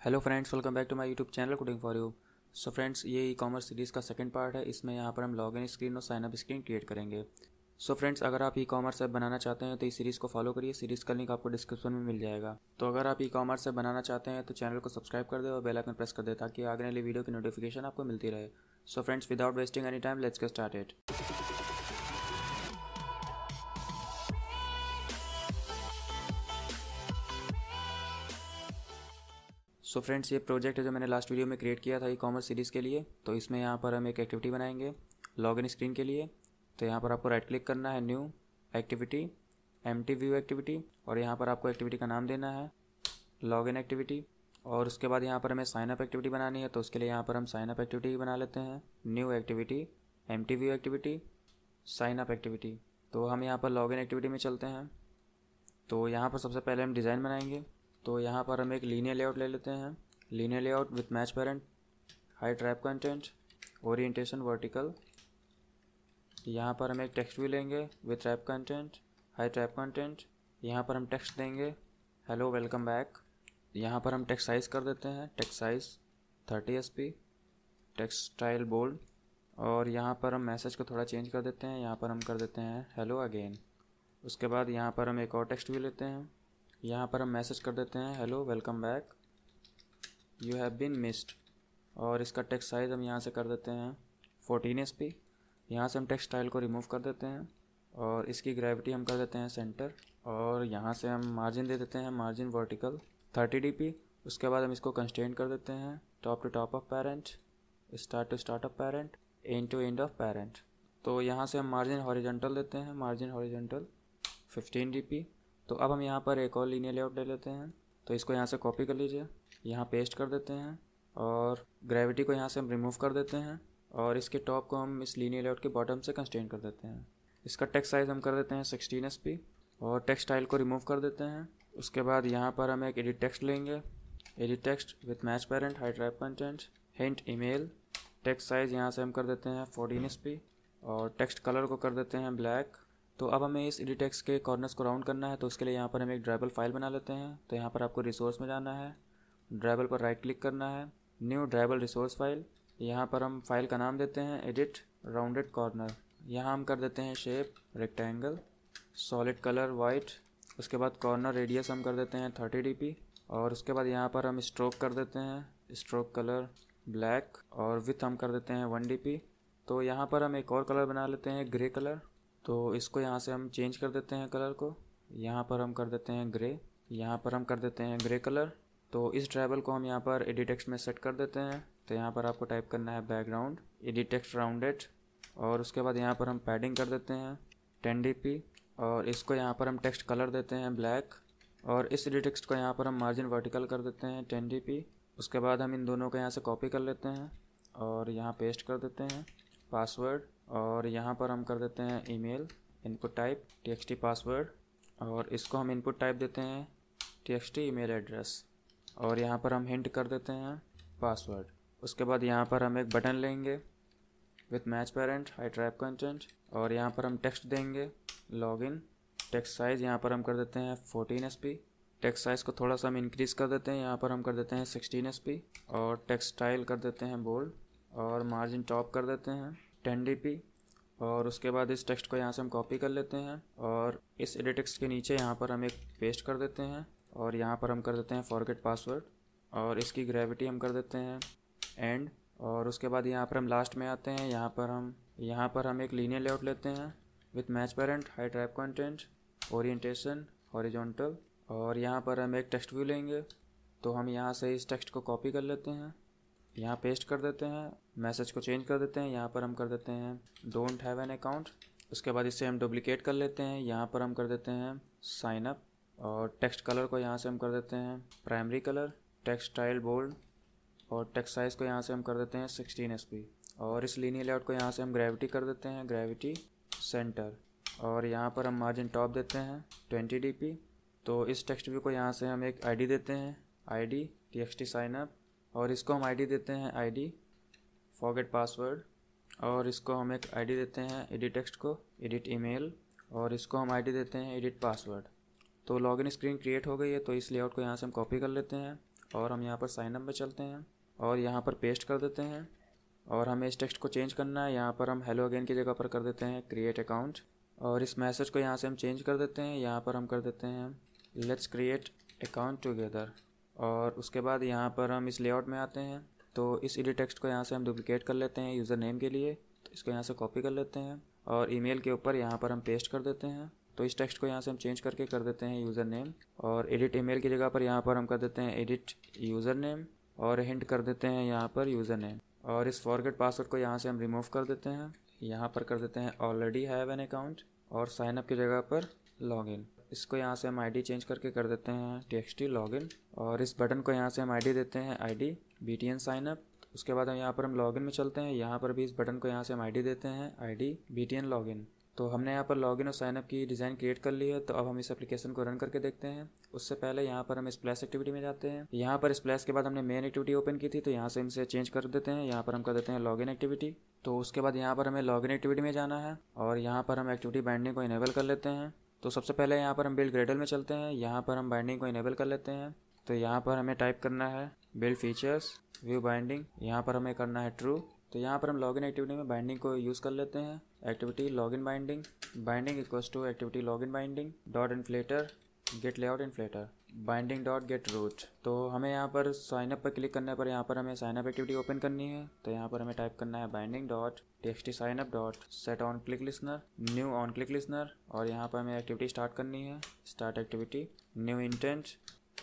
Hello friends, welcome back to my YouTube channel coding for you. So friends, ये e commerce series का second part है। इसमें यहाँ पर हम लॉगिन स्क्रीन और साइन अप स्क्रीन क्रिएट करेंगे। सो फ्रेंड्स, अगर आप ई कॉमर्स ऐप बनाना चाहते हैं तो इस सीरीज़ को फॉलो करिए। सीरीज़ का लिंक आपको डिस्क्रिप्शन में मिल जाएगा। तो अगर आप ई कॉमर्स ऐप बनाना चाहते हैं तो चैनल को सब्सक्राइब कर दे और बेल आइकन प्रेस कर दे ताकि आगे वाली वीडियो की नोटिफिकेशन आपको मिलती रहे। So friends, without wasting any time, let's get started. So friends, ये प्रोजेक्ट है जो मैंने लास्ट वीडियो में क्रिएट किया था ई कॉमर्स सीरीज़ के लिए। तो इसमें यहाँ पर हम एक एक्टिविटी बनाएंगे लॉगिन स्क्रीन के लिए। तो यहाँ पर आपको राइट क्लिक करना है, new activity, empty view activity, और यहाँ पर आपको एक्टिविटी का नाम देना है लॉगिन एक्टिविटी। और उसके बाद यहाँ पर हमें साइन अप एक्टिविटी बनानी है। तो उसके लिए यहाँ पर हम साइन अप एक्टिविटी बना लेते हैं, new activity, empty view activity, sign up activity. तो हम यहाँ पर लॉगिन एक्टिविटी में चलते हैं। तो यहाँ पर सबसे पहले हम डिज़ाइन बनाएंगे। तो यहाँ पर हम एक लीनियर लेआउट ले लेते हैं, linear layout with match parent, height wrap content, orientation vertical. यहाँ पर हम एक टेक्स्ट व्यू लेंगे with wrap content, height wrap content. यहाँ पर हम टेक्स्ट देंगे हेलो वेलकम बैक। यहाँ पर हम टेक्स्ट साइज़ कर देते हैं, text size 30 SP, text style bold. और यहाँ पर हम मैसेज को थोड़ा चेंज कर देते हैं, यहाँ पर हम कर देते हैं हेलो अगेन। उसके बाद यहाँ पर हम एक और टेक्स्ट व्यू लेते हैं, यहाँ पर हम मैसेज कर देते हैं hello welcome back, you have been missed. और इसका टेक्स्ट साइज़ हम यहाँ से कर देते हैं 14 SP। यहाँ से हम टेक्स्ट स्टाइल को रिमूव कर देते हैं और इसकी ग्रेविटी हम कर देते हैं सेंटर। और यहाँ से हम मार्जिन दे देते हैं, मार्जिन वर्टिकल 30 DP। उसके बाद हम इसको कंस्ट्रेंट कर देते हैं top to top of parent, start to start of parent, end to end of parent. तो यहाँ से हम मार्जिन हॉरिजॉन्टल देते हैं, मार्जिन हॉरिजॉन्टल 15 DP। तो अब हम यहाँ पर एक और लीनियर लेआउट ले लेते हैं। तो इसको यहाँ से कॉपी कर लीजिए, यहाँ पेस्ट कर देते हैं और ग्रेविटी को यहाँ से हम रिमूव कर देते हैं और इसके टॉप को हम इस लीनियर लेआउट के बॉटम से कंस्ट्रेंट कर देते हैं। इसका टेक्स्ट साइज़ हम कर देते हैं 16 SP और टेक्स्ट स्टाइल को रिमूव कर देते हैं। उसके बाद यहाँ पर हम एक एडिट टेक्स्ट लेंगे, edit text with match parent, height wrap content, hint email. Text size यहाँ से हम कर देते हैं 14 SP और टेक्स्ट कलर को कर देते हैं ब्लैक। तो अब हमें इस एडिट टेक्स्ट के कॉर्नर्स को राउंड करना है। तो उसके लिए यहाँ पर हम एक ड्राइबल फाइल बना लेते हैं। तो यहाँ पर आपको रिसोर्स में जाना है, ड्राइबल पर राइट क्लिक करना है, न्यू ड्राइबल रिसोर्स फाइल। यहाँ पर हम फाइल का नाम देते हैं एडिट राउंडेड कॉर्नर। यहाँ हम कर देते हैं shape rectangle, solid colour white. उसके बाद कॉर्नर रेडियस हम कर देते हैं 30 DP और उसके बाद यहाँ पर हम स्ट्रोक कर देते हैं, स्ट्रोक कलर ब्लैक, और विथ हम कर देते हैं 1 DP। तो यहाँ पर हम एक और कलर बना लेते हैं ग्रे कलर। तो इसको यहाँ से हम चेंज कर देते हैं कलर को, यहाँ पर हम कर देते हैं ग्रे, यहाँ पर हम कर देते हैं ग्रे कलर। तो इस ड्राइबल को हम यहाँ पर एडिट टेक्स्ट में सेट कर देते हैं। तो यहाँ पर आपको टाइप करना है बैकग्राउंड एडिट टेक्स्ट राउंडेड, और उसके बाद यहाँ पर हम पैडिंग कर देते हैं 10 DP और इसको यहाँ पर हम टेक्स्ट कलर देते हैं ब्लैक। और इस एडिट टेक्स्ट को यहाँ पर हम मार्जिन वर्टिकल कर देते हैं 10 DP। उसके बाद हम इन दोनों को यहाँ से कॉपी कर लेते हैं और यहाँ पेस्ट कर देते हैं पासवर्ड, और यहाँ पर हम कर देते हैं email, input type TXT password, और इसको हम इनपुट टाइप देते हैं TXT ईमेल एड्रेस, और यहाँ पर हम हिंट कर देते हैं पासवर्ड। उसके बाद यहाँ पर हम एक बटन लेंगे with match parent, height wrap content, और यहाँ पर हम टेक्स्ट देंगे लॉगिन। टेक्स्ट साइज़ यहाँ पर हम कर देते हैं 14 SP। टेक्स्ट साइज़ को थोड़ा सा हम इंक्रीज़ कर देते हैं, यहाँ पर हम कर देते हैं 16 SP, और टेक्स्ट स्टाइल कर देते हैं बोल्ड, और मार्जिन टॉप कर देते हैं 10 DP। और उसके बाद इस टेक्स्ट को यहाँ से हम कॉपी कर लेते हैं और इस एडिट टेक्स्ट के नीचे यहाँ पर हम एक पेस्ट कर देते हैं, और यहाँ पर हम कर देते हैं फॉरगेट पासवर्ड, और इसकी ग्रेविटी हम कर देते हैं एंड। और उसके बाद यहाँ पर हम लास्ट में आते हैं, यहाँ पर हम एक लीनियर लेआउट लेते हैं with match parent, height wrap content, orientation horizontal, और यहाँ पर हम एक टेक्स्ट व्यू लेंगे। तो हम यहाँ से इस टेक्स्ट को कॉपी कर लेते हैं, यहाँ पेस्ट कर देते हैं, मैसेज को चेंज कर देते हैं, यहाँ पर हम कर देते हैं डोंट हैव एन अकाउंट। उसके बाद इसे हम डुप्लिकेट कर लेते हैं, यहाँ पर हम कर देते हैं साइन अप, और टेक्स्ट कलर को यहाँ से हम कर देते हैं primary colour, text style bold, और टेक्स्ट साइज़ को यहाँ से हम कर देते हैं 16 SP। और इस लीनियर लेआउट को यहाँ से हम ग्रेविटी कर देते हैं ग्रेविटी सेंटर, और यहाँ पर हम मार्जिन टॉप देते हैं 20 DP। तो इस टेक्स्ट व्यू को यहाँ से हम एक ID देते हैं, ID TXT साइन अप, और इसको हम ID देते हैं ID फॉरगेट पासवर्ड, और इसको हम एक ID देते हैं एडिट टेक्स्ट को एडिट ईमेल, और इसको हम ID देते हैं एडिट पासवर्ड। तो लॉगिन स्क्रीन क्रिएट हो गई है। तो इस लेआउट को यहाँ से हम कॉपी कर लेते हैं और हम यहाँ पर साइन अप में चलते हैं और यहाँ पर पेस्ट कर देते हैं। और हमें इस टेक्स्ट को चेंज करना है। यहाँ पर हम हेलो अगेन की जगह पर कर देते हैं क्रिएट अकाउंट। और इस मैसेज को यहाँ से हम चेंज कर देते हैं। यहाँ पर हम कर देते हैं लेट्स क्रिएट अकाउंट टुगेदर। और उसके बाद यहाँ पर हम इस लेआउट में आते हैं। तो इस एडिट टेक्स्ट को यहाँ से हम डुप्लिकेट कर लेते हैं यूज़र नेम के लिए। तो इसको यहाँ से कॉपी कर लेते हैं और ईमेल के ऊपर यहाँ पर हम पेस्ट कर देते हैं। तो इस टेक्स्ट को यहाँ से हम चेंज करके कर देते हैं यूज़र नेम। और एडिट ईमेल की जगह पर यहाँ पर हम कर देते हैं एडिट यूज़र नेम और हिंट कर देते हैं यहाँ पर यूज़र नेम। और इस फॉरगेट पासवर्ड को यहाँ से हम रिमूव कर देते हैं। यहाँ पर कर देते हैं ऑलरेडी हैव एन अकाउंट और साइन अप की जगह पर लॉगिन। इसको यहाँ से हम आईडी चेंज करके कर देते हैं txt लॉगिन। और इस बटन को यहाँ से हम आईडी देते हैं आईडी btn साइन अप। उसके बाद हम यहाँ पर हम लॉगिन में चलते हैं। यहाँ पर भी इस बटन को यहाँ से हम आईडी देते हैं आईडी btn लॉगिन। तो हमने यहाँ पर लॉगिन और साइनअप की डिज़ाइन क्रिएट कर ली है। तो अब हम इस एप्लीकेशन को रन करके देखते हैं। उससे पहले यहाँ पर हम स्प्लैश एक्टिविटी में जाते हैं। यहाँ पर स्प्लैश के बाद हमने मेन एक्टिविटी ओपन की थी, तो यहाँ से हम इसे चेंज कर देते हैं। यहाँ पर हम कर देते हैं लॉगिन एक्टिविटी। तो उसके बाद यहाँ पर हमें लॉगिन एक्टिविटी में जाना है और यहाँ पर हम एक्टिविटी बाइंडिंग को इनेबल कर लेते हैं। तो सबसे पहले यहाँ पर हम बिल्ड ग्रेडल में चलते हैं। यहाँ पर हम बाइंडिंग को इनेबल कर लेते हैं। तो यहाँ पर हमें टाइप करना है बिल्ड फीचर्स व्यू बाइंडिंग। यहाँ पर हमें करना है ट्रू। तो यहाँ पर हम लॉगिन एक्टिविटी में बाइंडिंग को यूज़ कर लेते हैं। Activity login binding equals to activity login binding dot inflater get layout inflater binding dot get root. तो हमें यहाँ पर साइनअप पर क्लिक करने पर यहाँ पर हमें साइनअप एक्टिविटी ओपन करनी है। तो यहाँ पर हमें टाइप करना है binding dot txt sign up dot set on click listener new on click listener. और यहाँ पर हमें एक्टिविटी स्टार्ट करनी है। Start activity new intent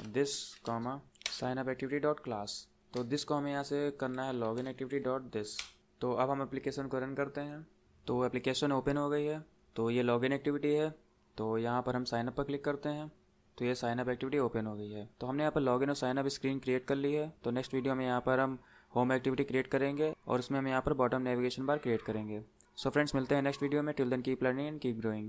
this comma sign up activity dot class. तो दिस को हमें यहाँ से करना है लॉगिन एक्टिविटी डॉट दिस। तो अब हम एप्लीकेशन को रन करते हैं। तो एप्लीकेशन ओपन हो गई है। तो ये लॉगिन एक्टिविटी है। तो यहाँ पर हम साइनअप पर क्लिक करते हैं। तो ये साइनअप एक्टिविटी ओपन हो गई है। तो हमने यहाँ पर लॉगिन और साइनअप स्क्रीन क्रिएट कर ली है। तो नेक्स्ट वीडियो में यहाँ पर हम होम एक्टिविटी क्रिएट करेंगे और उसमें हम यहाँ पर बॉटम नेविगेशन बार क्रिएट करेंगे। सो फ्रेंड्स, मिलते हैं नेक्स्ट वीडियो में। Till then keep learning and keep growing.